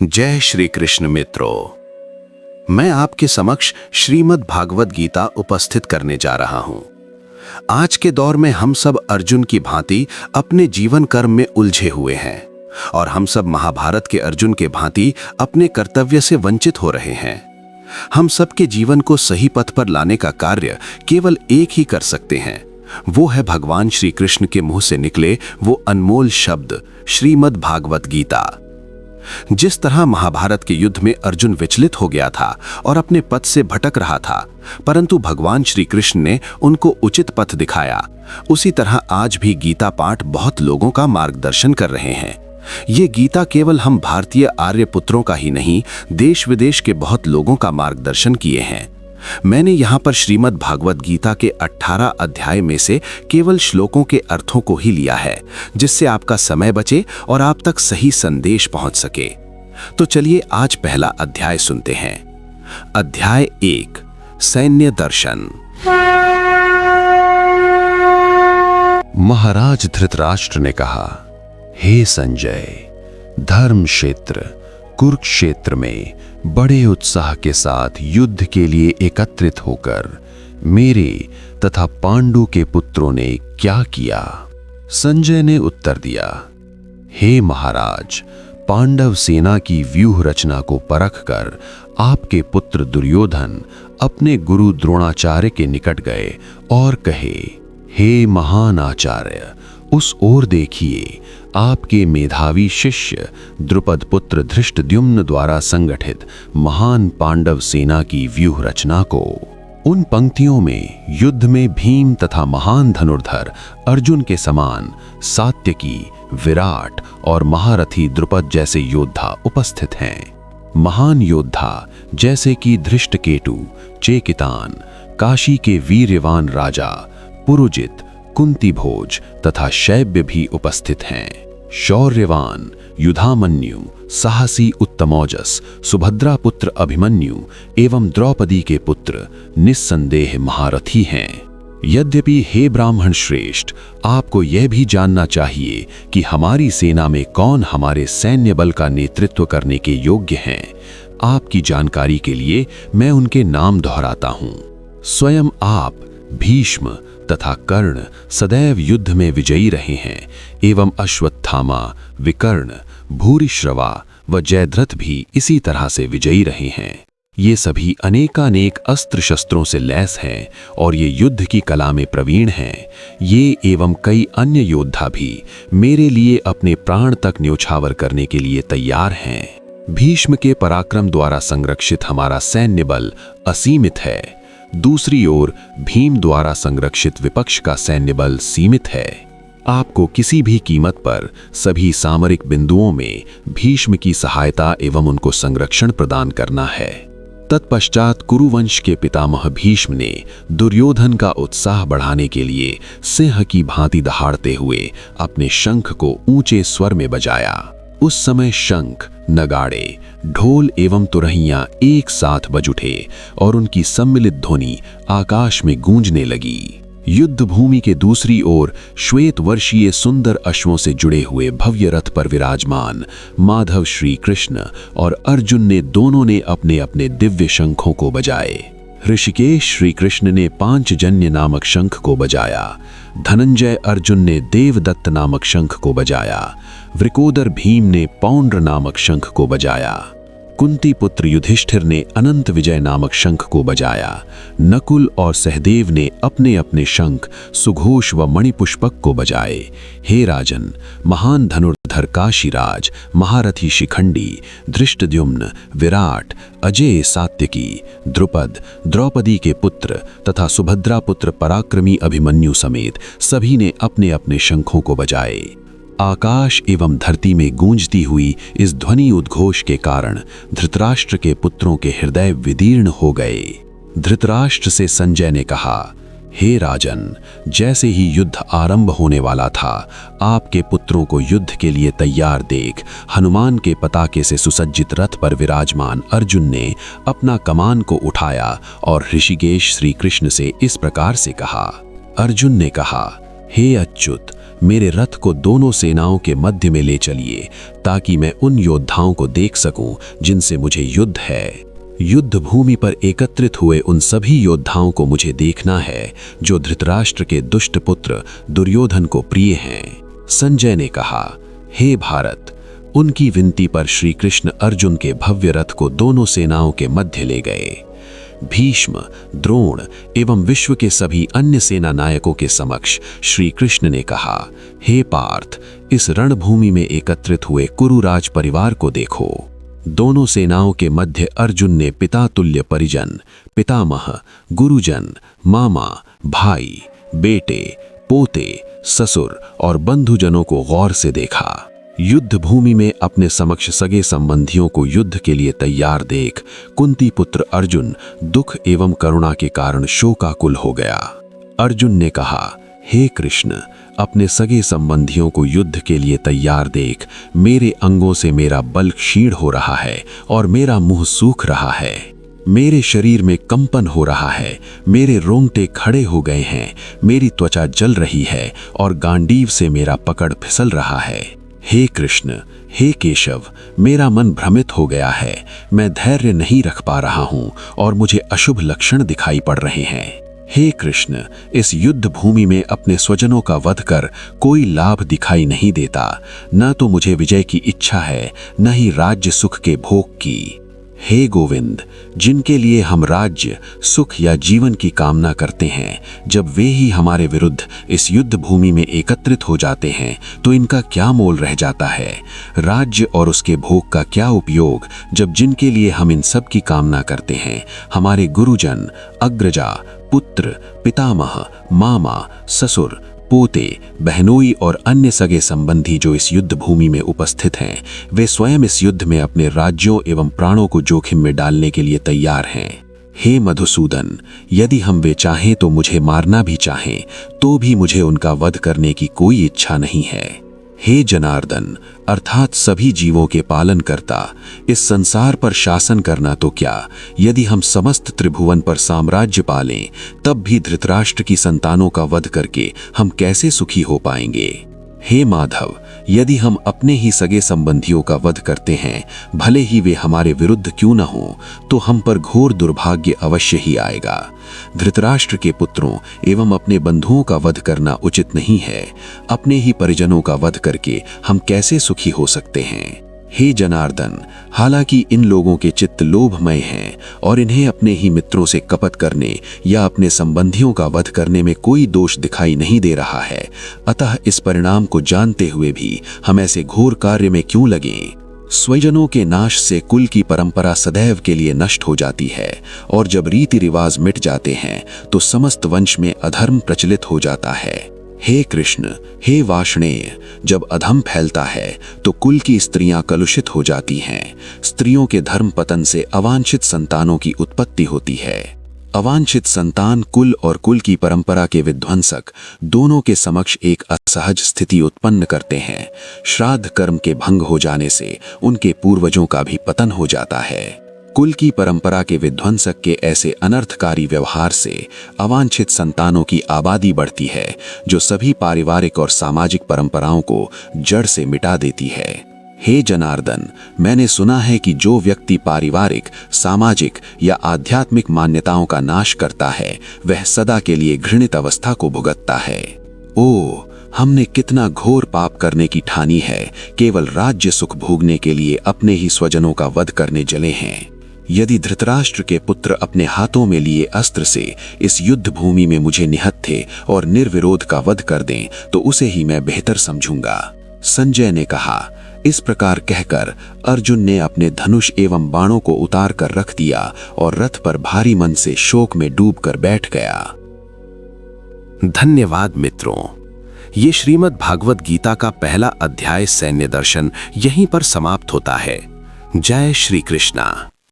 जय श्री कृष्ण मित्रों, मैं आपके समक्ष श्रीमद् भागवत गीता उपस्थित करने जा रहा हूं। आज के दौर में हम सब अर्जुन की भांति अपने जीवन कर्म में उलझे हुए हैं और हम सब महाभारत के अर्जुन के भांति अपने कर्तव्य से वंचित हो रहे हैं। हम सबके जीवन को सही पथ पर लाने का कार्य केवल एक ही कर सकते हैं, वो है भगवान श्री कृष्ण के मुंह से निकले वो अनमोल शब्द श्रीमद् भागवत गीता। जिस तरह महाभारत के युद्ध में अर्जुन विचलित हो गया था और अपने पथ से भटक रहा था, परंतु भगवान श्री कृष्ण ने उनको उचित पथ दिखाया, उसी तरह आज भी गीता पाठ बहुत लोगों का मार्गदर्शन कर रहे हैं। ये गीता केवल हम भारतीय आर्य पुत्रों का ही नहीं, देश विदेश के बहुत लोगों का मार्गदर्शन किए हैं। मैंने यहाँ पर श्रीमद् भागवत गीता के 18 अध्याय में से केवल श्लोकों के अर्थों को ही लिया है, जिससे आपका समय बचे और आप तक सही संदेश पहुंच सके। तो चलिए आज पहला अध्याय सुनते हैं। अध्याय 1, सैन्य दर्शन। महाराज धृतराष्ट्र ने कहा, हे संजय, धर्म क्षेत्र कुरुक्षेत्र में बड़े उत्साह के साथ युद्ध के लिए एकत्रित होकर मेरे तथा पांडु के पुत्रों ने क्या किया? संजय ने उत्तर दिया, हे महाराज, पांडव सेना की व्यूह रचना को परखकर आपके पुत्र दुर्योधन अपने गुरु द्रोणाचार्य के निकट गए और कहे, हे महान आचार्य, उस ओर देखिए, आपके मेधावी शिष्य द्रुपद पुत्र धृष्टद्युम्न द्वारा संगठित महान पांडव सेना की व्यूह रचना को। उन पंक्तियों में युद्ध में भीम तथा महान धनुर्धर अर्जुन के समान सात्यकी, विराट और महारथी द्रुपद जैसे योद्धा उपस्थित हैं। महान योद्धा जैसे कि धृष्टकेतु, चेकितान, काशी के वीर्यवान राजा पुरुजित, कुंती भोज तथा शैब्य भी उपस्थित हैं। शौर्यवान युधामन्यु, साहसी उत्तमौजस, सुभद्रा पुत्र अभिमन्यु एवं द्रौपदी के पुत्र निस्संदेह महारथी हैं। यद्यपि हे ब्राह्मण श्रेष्ठ, आपको यह भी जानना चाहिए कि हमारी सेना में कौन हमारे सैन्य बल का नेतृत्व करने के योग्य हैं। आपकी जानकारी के लिए मैं उनके नाम दोहराता हूं। स्वयं आप, भीष्म तथा कर्ण सदैव युद्ध में विजयी रहे हैं एवं अश्वत्थामा, विकर्ण, भूरिश्रवा व जयद्रथ भी इसी तरह से विजयी रहे हैं। ये सभी अनेकानेक अस्त्र शस्त्रों से लैस हैं और ये युद्ध की कला में प्रवीण हैं। ये एवं कई अन्य योद्धा भी मेरे लिए अपने प्राण तक न्योछावर करने के लिए तैयार हैं। भीष्म के पराक्रम द्वारा संरक्षित हमारा सैन्य बल असीमित है। दूसरी ओर भीम द्वारा संरक्षित विपक्ष का सैन्य बल सीमित है। आपको किसी भी कीमत पर सभी सामरिक बिंदुओं में भीष्म की सहायता एवं उनको संरक्षण प्रदान करना है। तत्पश्चात कुरुवंश के पितामह भीष्म ने दुर्योधन का उत्साह बढ़ाने के लिए सिंह की भांति दहाड़ते हुए अपने शंख को ऊंचे स्वर में बजाया। उस समय शंख, नगाड़े, ढोल एवं तुरहियां एक साथ बज उठे और उनकी सम्मिलित ध्वनि आकाश में गूंजने लगी। युद्ध भूमि के दूसरी ओर श्वेत वर्षीय सुंदर अश्वों से जुड़े हुए भव्य रथ पर विराजमान माधव श्री कृष्ण और अर्जुन ने दोनों ने अपने अपने दिव्य शंखों को बजाए। ऋषिकेश श्री कृष्ण ने पांचजन्य नामक शंख को बजाया। धनंजय अर्जुन ने देवदत्त नामक शंख को बजाया। वृकोदर भीम ने पौंड्र नामक शंख को बजाया। कुंती पुत्र युधिष्ठिर ने अनंत विजय नामक शंख को बजाया। नकुल और सहदेव ने अपने अपने शंख सुघोष व मणिपुष्पक को बजाए। हे राजन, महान धनुर्धर काशीराज, महारथी शिखंडी, धृष्टद्युम्न, विराट, अजेय सात्यकी, द्रुपद, द्रौपदी के पुत्र तथा सुभद्रा पुत्र पराक्रमी अभिमन्यु समेत सभी ने अपने अपने शंखों को बजाए। आकाश एवं धरती में गूंजती हुई इस ध्वनि उद्घोष के कारण धृतराष्ट्र के पुत्रों के हृदय विदीर्ण हो गए। धृतराष्ट्र से संजय ने कहा, हे राजन, जैसे ही युद्ध आरंभ होने वाला था, आपके पुत्रों को युद्ध के लिए तैयार देख हनुमान के पताके से सुसज्जित रथ पर विराजमान अर्जुन ने अपना कमान को उठाया और ऋषिकेश श्री कृष्ण से इस प्रकार से कहा। अर्जुन ने कहा, हे अच्युत, मेरे रथ को दोनों सेनाओं के मध्य में ले चलिए ताकि मैं उन योद्धाओं को देख सकूं जिनसे मुझे युद्ध है। युद्ध भूमि पर एकत्रित हुए उन सभी योद्धाओं को मुझे देखना है जो धृतराष्ट्र के दुष्ट पुत्र दुर्योधन को प्रिय हैं। संजय ने कहा, हे भारत। उनकी विनती पर श्री कृष्ण अर्जुन के भव्य रथ को दोनों सेनाओं के मध्य ले गए। भीष्म, द्रोण एवं विश्व के सभी अन्य सेना नायकों के समक्ष श्री कृष्ण ने कहा, हे पार्थ, इस रणभूमि में एकत्रित हुए कुरुराज परिवार को देखो। दोनों सेनाओं के मध्य अर्जुन ने पिता तुल्य परिजन, पितामह, गुरुजन, मामा, भाई, बेटे, पोते, ससुर और बंधुजनों को गौर से देखा। युद्ध भूमि में अपने समक्ष सगे संबंधियों को युद्ध के लिए तैयार देख कुंती पुत्र अर्जुन दुख एवं करुणा के कारण शोकाकुल हो गया। अर्जुन ने कहा, हे कृष्ण, अपने सगे संबंधियों को युद्ध के लिए तैयार देख मेरे अंगों से मेरा बल क्षीण हो रहा है और मेरा मुंह सूख रहा है। मेरे शरीर में कंपन हो रहा है, मेरे रोंगटे खड़े हो गए हैं, मेरी त्वचा जल रही है और गांडीव से मेरा पकड़ फिसल रहा है। हे कृष्ण, हे केशव, मेरा मन भ्रमित हो गया है, मैं धैर्य नहीं रख पा रहा हूं और मुझे अशुभ लक्षण दिखाई पड़ रहे हैं। हे कृष्ण, इस युद्ध भूमि में अपने स्वजनों का वध कर कोई लाभ दिखाई नहीं देता। न तो मुझे विजय की इच्छा है, न ही राज्य सुख के भोग की। हे गोविंद, जिनके लिए हम राज्य, सुख या जीवन की कामना करते हैं, जब वे ही हमारे विरुद्ध इस युद्ध भूमि में एकत्रित हो जाते हैं तो इनका क्या मोल रह जाता है? राज्य और उसके भोग का क्या उपयोग जब जिनके लिए हम इन सब की कामना करते हैं, हमारे गुरुजन, अग्रजा, पुत्र, पितामह, मामा, ससुर, पोते, बहनोई और अन्य सगे संबंधी जो इस युद्ध भूमि में उपस्थित हैं, वे स्वयं इस युद्ध में अपने राज्यों एवं प्राणों को जोखिम में डालने के लिए तैयार हैं। हे मधुसूदन, यदि हम वे चाहें तो मुझे मारना भी चाहें तो भी मुझे उनका वध करने की कोई इच्छा नहीं है। हे जनार्दन, अर्थात सभी जीवों के पालन करता, इस संसार पर शासन करना तो क्या, यदि हम समस्त त्रिभुवन पर साम्राज्य पालें तब भी धृतराष्ट्र की संतानों का वध करके हम कैसे सुखी हो पाएंगे? हे माधव, यदि हम अपने ही सगे संबंधियों का वध करते हैं, भले ही वे हमारे विरुद्ध क्यों न हों, तो हम पर घोर दुर्भाग्य अवश्य ही आएगा। धृतराष्ट्र के पुत्रों एवं अपने बंधुओं का वध करना उचित नहीं है। अपने ही परिजनों का वध करके हम कैसे सुखी हो सकते हैं? हे जनार्दन, हालांकि इन लोगों के चित्त लोभमय हैं और इन्हें अपने ही मित्रों से कपट करने या अपने संबंधियों का वध करने में कोई दोष दिखाई नहीं दे रहा है, अतः इस परिणाम को जानते हुए भी हम ऐसे घोर कार्य में क्यों लगें? स्वजनों के नाश से कुल की परंपरा सदैव के लिए नष्ट हो जाती है और जब रीति रिवाज मिट जाते हैं तो समस्त वंश में अधर्म प्रचलित हो जाता है। हे कृष्ण, हे वार्ष्णेय, जब अधम फैलता है तो कुल की स्त्रियां कलुषित हो जाती हैं। स्त्रियों के धर्म पतन से अवांछित संतानों की उत्पत्ति होती है। अवांछित संतान कुल और कुल की परंपरा के विध्वंसक दोनों के समक्ष एक असहज स्थिति उत्पन्न करते हैं। श्राद्ध कर्म के भंग हो जाने से उनके पूर्वजों का भी पतन हो जाता है। कुल की परंपरा के विध्वंसक के ऐसे अनर्थकारी व्यवहार से अवांछित संतानों की आबादी बढ़ती है, जो सभी पारिवारिक और सामाजिक परंपराओं को जड़ से मिटा देती है। हे जनार्दन, मैंने सुना है कि जो व्यक्ति पारिवारिक, सामाजिक या आध्यात्मिक मान्यताओं का नाश करता है, वह सदा के लिए घृणित अवस्था को भुगतता है। ओ, हमने कितना घोर पाप करने की ठानी है, केवल राज्य सुख भोगने के लिए अपने ही स्वजनों का वध करने जले हैं। यदि धृतराष्ट्र के पुत्र अपने हाथों में लिए अस्त्र से इस युद्ध भूमि में मुझे निहत्थे और निर्विरोध का वध कर दें तो उसे ही मैं बेहतर समझूंगा। संजय ने कहा। इस प्रकार कहकर अर्जुन ने अपने धनुष एवं बाणों को उतार कर रख दिया और रथ पर भारी मन से शोक में डूबकर बैठ गया। धन्यवाद मित्रों, ये श्रीमद् भागवत गीता का पहला अध्याय सैन्य दर्शन यहीं पर समाप्त होता है। जय श्री कृष्णा।